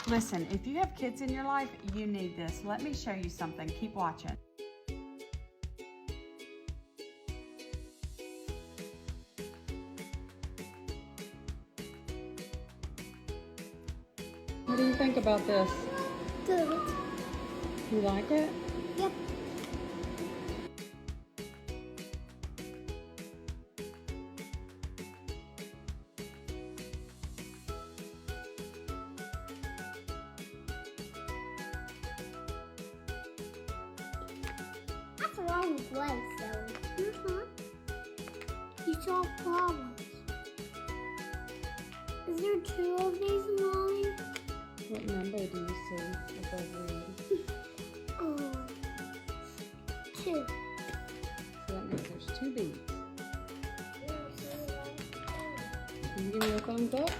Listen, if you have kids in your life, you need this. Let me show you something. Keep watching. What do you think about this? Good. You like it? Yep. That's the wrong place, though. You solve problems. Is there 2 of these, Mommy? What number do you see above read? 2. So that means there's 2 beads. Can you give me a thumbs up?